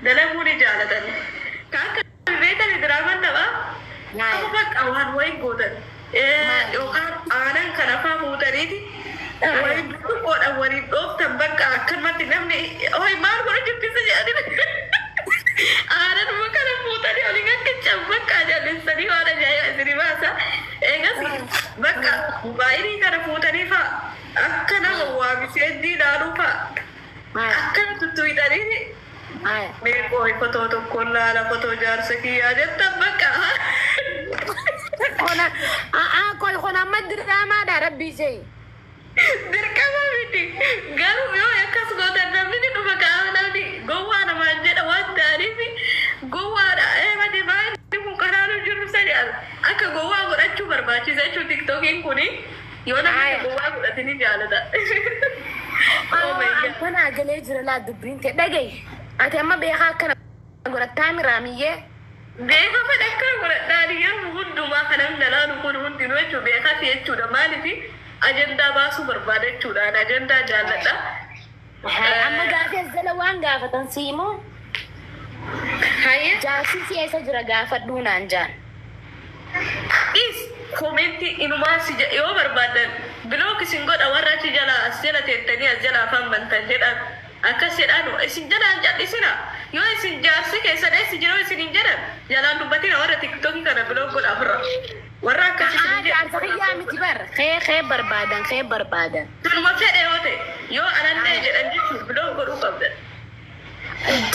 Dalaguun jaalatan. Kaaka beekan diraaman dhabaa. Amma bakka waan wayin gootan. Yookaan aanan kana faa fuutaniiti. Wayin qoodhan waliin dhooftan bakka akkanumatti namni hoy maal godha jibbisa jedhanii. Aanan makana fuutanii olii akka cabbakkaa jaalleessanii waan ajaa'iba isinii baasa. Eegas bakka baay'inii kana fuutanii faa akka nama waamisee ilaaluu faa akkana tuttuqxanii. Mee koi foto tokkoon laala foto jaarsa kiyyaa jettan bakka. Koi kun amma dirqamaadha rabbii ishee. Dirqama miti. Garuu yoo akkas gootan namni dhuma kaa'ama namni gowwaa namaan jedha waan ta'aniif gowwaadha. Mati baay'ee kun karaarra jiru sadi akka gowwaa godhachuu barbaachisa jechuun tiktookiin kuni yoo namni gowwaa godhatanii jaalata. Kana galee jira laa dubbiin ta'e dhagaye. Ati amma beekaa akkana godhattaa miraamiyyee. Beeka fedha akkana godhadhaan yeroo hundumaa kanan dalaalu kun hundinuu jechuudha beekaa fi jechuudha maaliif ajandaa baasuu barbaada jechuudhaan ajandaa jaalladha. Amma gaafees jala waan gaafatan siimoo. Jaarsi si eessa jira gaafadhuu naan jaan. Koomenti inumaa si yoo barbaadan bilook isin godha warra achi jala as jala teettanii as jala afaan bantan jedhan. Akkas jedhaan isin jalaan jallisina yoo isin jaarsi keessan eessi jiru isin hin jedhan jalaan dubbatina warra tiktookii kana biloog godha ofirra warra akkas isin jedhan. Jaarsa kiyyaa miti bar kee barbaadan. Tunuma fedhe yoo ta'e yoo anannee jedhan jechuun biloog godhuu qabdan.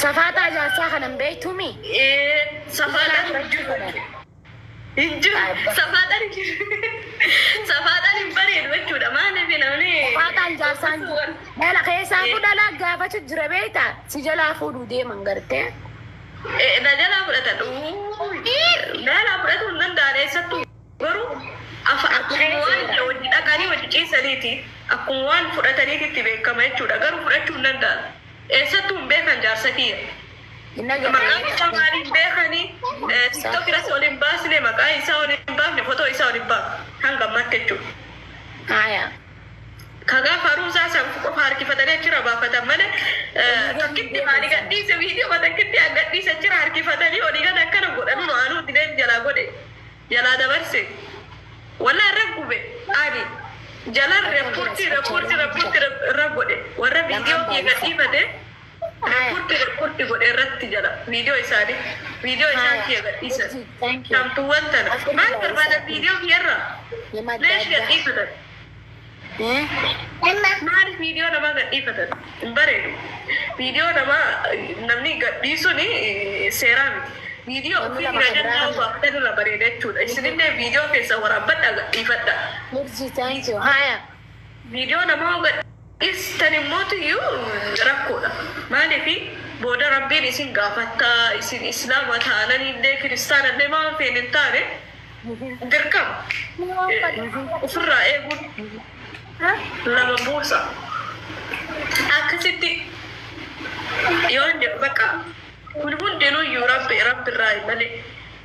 Safaataa jaarsaa kanan beektumi. Safaataan hinjiru safaadhaan hinjiru safaadhaan hin bareedu jechuudha maaliif namni safaataan jaarsaan jiru mala keessaa fudhalaa gaafachuu jira beektaa si jalaa fuudhuu deeman gartee na jalaa fudhatan jalaa fudhatu hin danda'an eessattuu garuu akkuma waan wajji dhaqanii wajji ciisaniiti akkuma waan fudhataniititti beekama jechuudha garuu fudhachuu hin danda'an eessattuu hin beekan jaarsa kiyya. Maqaan isaa maaliin beekanii tiktok irratti waliin baasne maqaan isaa waliin baafne fotoo isaa waliin baafne hanga ammaatti jechuudha. Kagaa faruusaa san qofa harkifatanii achirra baafatan malee takkitti maali gadhiise viidiyoo takkitti gadhiise achirra harkifatanii olii gad akkana godhanu no'anuu dineen jalaa godhe jalaa dabarse wallaa irra gube ani jalaan reporti irra godhe warra viidiyoo kiyya gadhiifate. Reporti godhe irratti jala viidiyoo isaanii viidiyoo isaan kiyya gadhiisan namtuuwwan tana maal barbaadan viidiyoo kiyyarra leesh gadhiifatan maal viidiyoo namaa gadhiifatan hin bareedu viidiyoo namaa namni gadhiisuun seeraa miti viidiyoo ofii ajandaa baafatan irra bareeda jechuudha isinillee viidiyoo keessa waraabbadha gadhiifadha viidiyoo namaa istan immoo rakkoodha maaliif booda rabbiin isin gaafattaa isin islaama taananillee kiristaanallee maan feene hin taane dirqama ofirraa eeguun lama buusa akkasitti yoo bakka kun hundinuyyuu rabbiirraa malee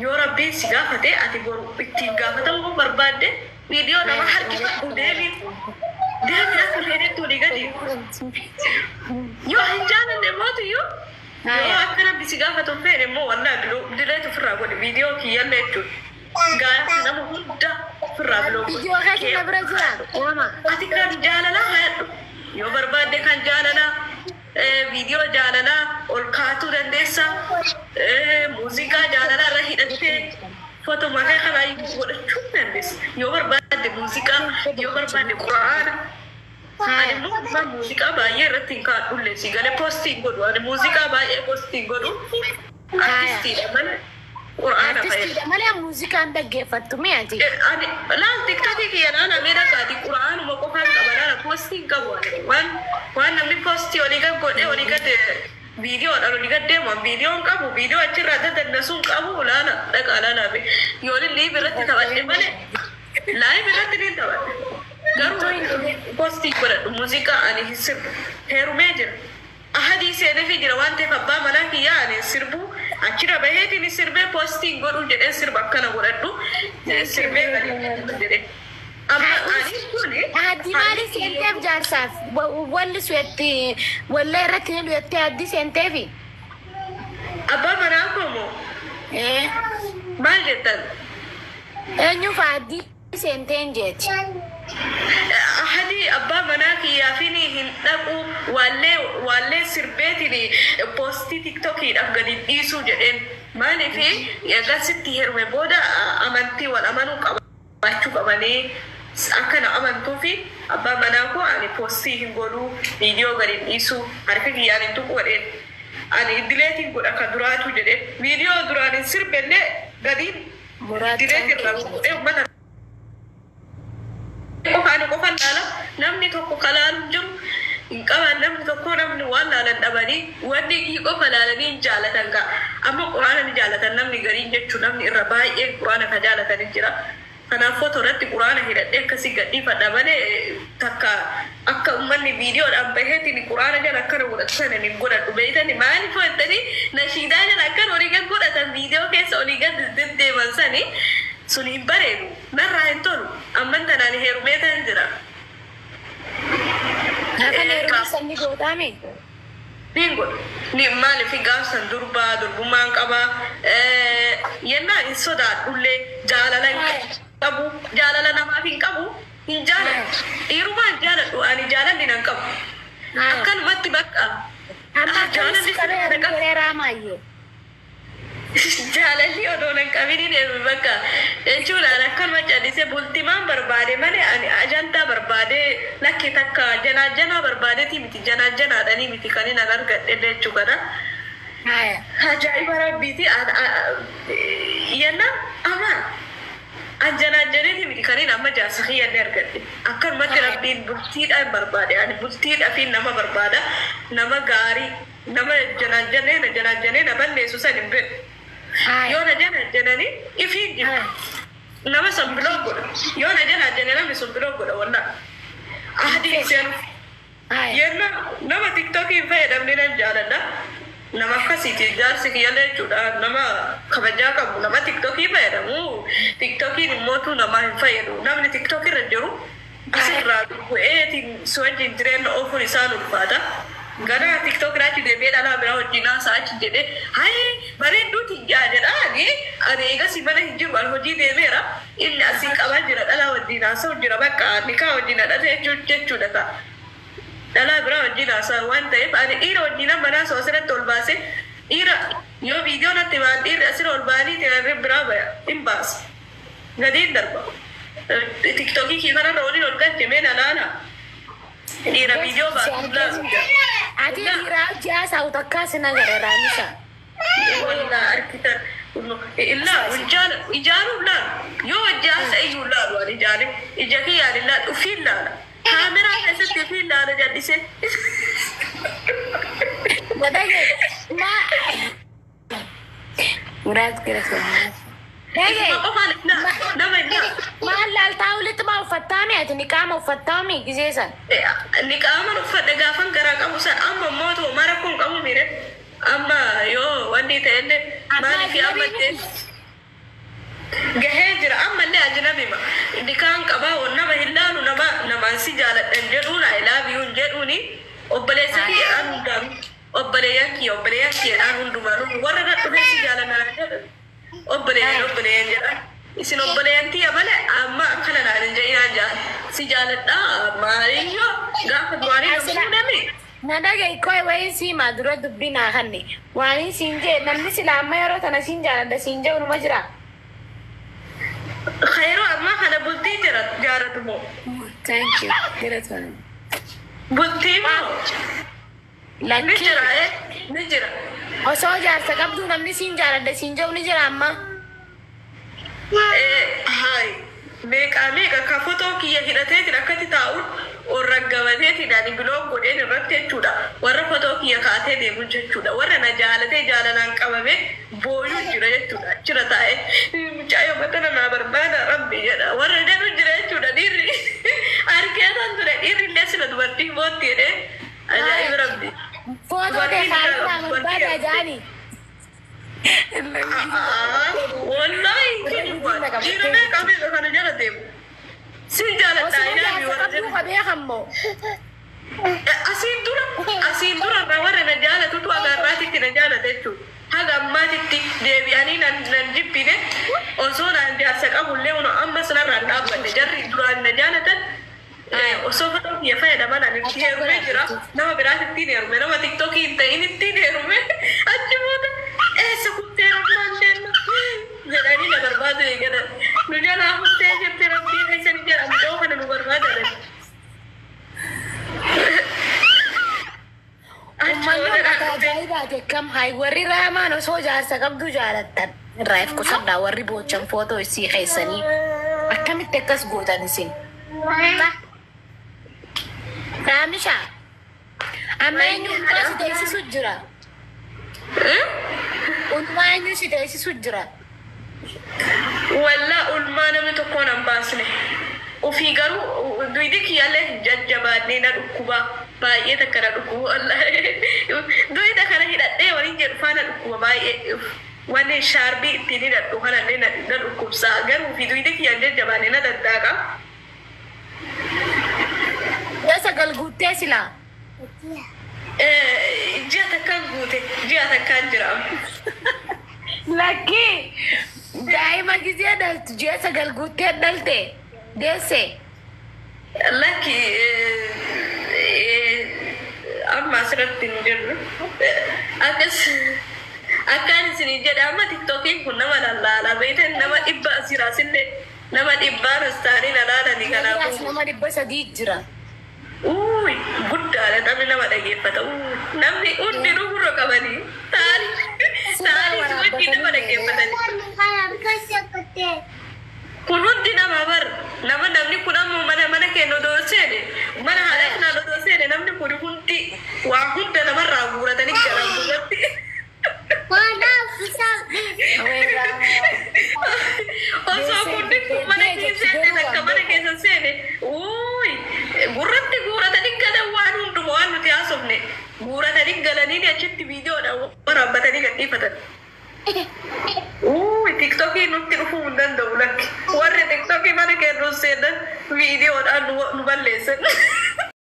yoo rabbiin si gaafate ati boru ittiin gaafatamuu barbaadde viidiyoo nama harkifadhu deemin akka fedhetti olii gadi yoo hin jaalanne mootiyyuu yoo akka rabbi si gaafatu fedhe immoo wallaa dileetu ofirraa godhe viidiyoo kiyyallee jechuudha gaafa nama hunda ofirraa biloo viidiyoo keessa bira jira ati kan jaalalaa hayadhu yoo barbaadde kan jaalalaa viidiyoo jaalalaa ol kaatuu dandeessa muuziqaa jaalalaa irra hidhattee foto malee kanaa godhachuu dandeessa yoo barbaadde muuziqaa yoo barbaadde quraana ani immoo muuziqaa baay'ee irratti hin kaadhulle si galee poostiin godhu ani muuziqaa baay'ee poostiin godhu artistiidha malee quraana artistiidha malee muuziqaan dhaggeeffattu mi'aati laal tiktokii kiyya laala meedha kaati quraanuma qofaan qaba laala poostiin qabu waan namni poostii olii gad godhe olii gad viidiyoodhaan olii gad deeman viidiyoon qabu viidiyoo achirraa daddannasuun qabu laala dhaqaa laalaame yoo liiv irratti taphadhe malee laayif irratti ni taphadhe garuu poostii godhadhu muuziqaa ani sirbu heerumee jira ahadii seenee fi jira waan ta'eef abbaa manaa kiyyaa ani sirbu achirra baheetiin sirbee poostiin godhu jedhee sirba akkana godhadhu sirbee gadi jedhee. Addi maali seenteef jaarsaaf walli suyetti wallee irratti ni du'ettee addi seenteefi. Abbaa manaa koomoo maal jettan? Eenyu fa'aaddi seenteen jeeti. Hadi abbaa manaa kiyyaafin hin dhaqu wallee sirbeetiin poostii tiktokiidhaaf gadi dhiisuu jedheen maaliifi gasitti heerume booda amantii wal amanuu qabaachuu qabanii akkana amantuu fi abbaa manaa koo ani poostii hin godhuu viidiyoo gadi dhiisuu harka kiyyaan hin tuqu jedheen ani dileetiin godha ka duraatu jedheen viidiyoo duraan hin sirbellee gadiin dileetiin raawwatee ummata qofan laala namni tokko kalaalu jiru hin qaban namni tokko namni waan laalan dhabanii wanni kii qofa laalanii hin jaalatan ka amma quraana ni jaalatan namni gariin jechuu namni irra baay'ee quraana ka jaalatan jira kanaaf foto irratti quraana hidhadhee akkasii gadhiifadha malee takka akka ummanni viidiyoodhaan baheetiin quraana jala akkana godhatu sana hin godhadhu beeytani maaliif jettanii nashiidaa jala akkana olii gad godhatan viidiyoo keessa olii gad deddeeman sani sun hin bareedu narraa hin tolu amman tanaan heerumee tan jira. Kan heerumee sanni gootaame? Niin godhu ni maaliif gaafsan durbummaan qaba yennaa hin sodaadhullee jaalala qabu jaalala namaaf hin qabu hin jaaladhu dhiirumaan jaaladhu ani jaalalli nan qabu akkanumatti bakka jaalalli odoo nan qabini deemu bakka jechuudhaan akkanuma callisee bultimaan barbaade malee ani ajantaa barbaade lakki takka janaajanaa barbaadeeti miti janaajanaadhanii miti kan hin argadhe jechuu kana ajaa'iba rabbiiti yenna amaan anjanaajaneeti miti kan hin amma jaarsa kiyyanne argadhe akkanumatti rabbiin bultiidhaan barbaade ani bultiidhaafin nama barbaada nama gaarii nama janaajanee na balleessu san hin beeku yoo na janaajananii ifiin jiru nama san biloo godha yoo na janaajane namni sun biloo godha wallaa ahadii seenu yenna nama tiktokii hin fayyadamne nan jaaladha nama akkasiiti jaarsi kiyyallee jechuudha nama kabajaa qabu nama tiktokii fayyadamu tiktokiin immootu nama hin fayyadu namni tiktokii irra jiru asirraa bu'eetiin si wajjin jireenya oofuun isaan ulfaata gara tiktok irratti deebi'ee dhalaa biraa wajjin haasaa achi jedhee hayi bareedduuti yaa jedhaani ani eegas mana hin jiru an hojii deemeera inni asii qabaa jira dhalaa wajjin haasa'u jira bakka nikaa wajjin hadhate jechuudha ta'a. Dhalaa biraa wajjin haasaa waan ta'eef ani dhiira wajjin manaa soo asirratti ol baase dhiira yoo viidiyoo natti baan dhiirri asirra ol baanii ta'e biraa baya hin baasa gadiin darba tiktokii kiifanarra waliin ol galche mee nalaana dhiira viidiyoo baasuudhaan ati dhiira jaasa utakkaa sina gararaanisa wallaa arkitan illaa ijaaruuf laalu yoo jaasa iyyuu laalu ani ijaare ija kiyyaan illaa ufiin laala kaameraa keessatti ufiin laala jallisee muraas gara maal laaltaa walitti maa uffattaame ati niqaama uffattaame giseesan niqaaman uffadhe gaafan garaa qabu san amma mootu mara kun qabu mire amma yoo wanni ta'elle maaliif ammattee gahee jira ammallee ajnabima niqaan qabaa nama hin laalu namaan si jaaladhan jedhuun ayilaabiyuun jedhuuni obboleessa kiyyadhaan hundaan obboleeyyan kiyyadhaan hundumaan warra dadhufee si jaalanaa jedhan obboleeyyan jedhan isin obboleeyyantii malee amma akkana naan hin jedhinaan jaan si jaaladhaa maaliyyoo gaafa duraanii nama fuudhame na dhaga'i koy wayin siimaa dura dubbinaa kanne waan siin jee namni sila amma yeroo tana siin jaaladha siin jee unuma jira khayroo amma kana bultii jaaratu moo thank you diratan bultii moo ni jira ni jira osoo jaarsa qabdu namni siin jaaladha siin jee uni jira amma hai meeqa ka fotoo kiyya hidhateetiin akkatti taa'uun warra gabateetiin ani biloon godheen irratti jechuudha warra fotoo kiyya kaatee deemu jechuudha warra na jaalatee jaalalaan qabame booyuu jira jechuudha jira taa'e mucaayoo matana naa barbaada rabbi jedha warra jedhu jira jechuudha dhiirri argeetan ture dhiirri illee sila dubartii bootti jedhee ajaa'iba rabbi footoo kee kaartaa barbaada jaani wallahi jira meeqa kana jala deemu sin jaaladhaa inaami warra jedhu asiin dura warra na jaalatutu agarraatitti na jaalate jechuudha haga biraatitti deebi'anii nan jibbine osoo naan jaarsa qabullee uno amma sanarraan dhaabbanne jarri duraan na jaalatan osoo fedhii fayyadaman ani heerume jira nama biraatitti heerume nama tiktokii hin ta'in ittiin heerume achi booda eessa kuttee heerumaan deemna jedhanii na barbaadu eegalan nu jalaa kuttee jirti rabbii keessan jedhamu ta'uu kana nu barbaadan. Ajaa'ibaate kam hay warri raamaan osoo jaarsa qabdu jaalattan irraa if qusadhaa warri boochan footoo isii keessanii akkamitti akkas gootan isin. Raamisha amma eenyu ulmaa si teessisu jira. Ulmaa eenyu si teessisu jira. Walla ulmaa namni tokkoon hin baasne. Ofii garuu duydi kiyyaallee jajjabaannee na dhukkuba baay'ee takka na dhukkuba wallahi duyda kana hidhadhee waliin jedhu faana dhukkuba baay'ee wanni shaarbii ittiin hidhadhu kanallee na dhukkubsaa garuu ofii duydi kiyyaan jajjabaannee na daddaaqa. Sagal guuttee silaa. Ji'a takkaan guute ji'a takkaan jira. Lakkii daa'ima gisee dhaltu ji'a sagal guuttee dhalte. Deesse. Laki amma asirratti hin jirru. Akkaan isinii jedha amma tiktookiin kun nama lallaala beektan nama dhibba asiraasillee nama dhibbaan istaanii lalaalanii kanaafuu. Nama dhibba sadii jira. Guddaadha namni nama dhageeffata. Namni hundi gurra qabanii taa'anii nama dhaggeeffatanii. Kun hundi nama bar nama namni kun ammoo mana keenya odoo seene mana haala kanaan odoo seene namni kun hundi waa hunda namarraa guuratanii garaa guuratti. Osoo hundi mana keessa seene akka mana keessa seene gurratti guuratanii galan waan hunduma waan nuti haasofne guuratanii galanii achitti viidiyoodhaan waraabbatanii gadhiifatan. TikTokii nutti dhufuu hin danda'u lakki warri TikTokii mana keenya seenan viidiyoodhaan nu balleessan.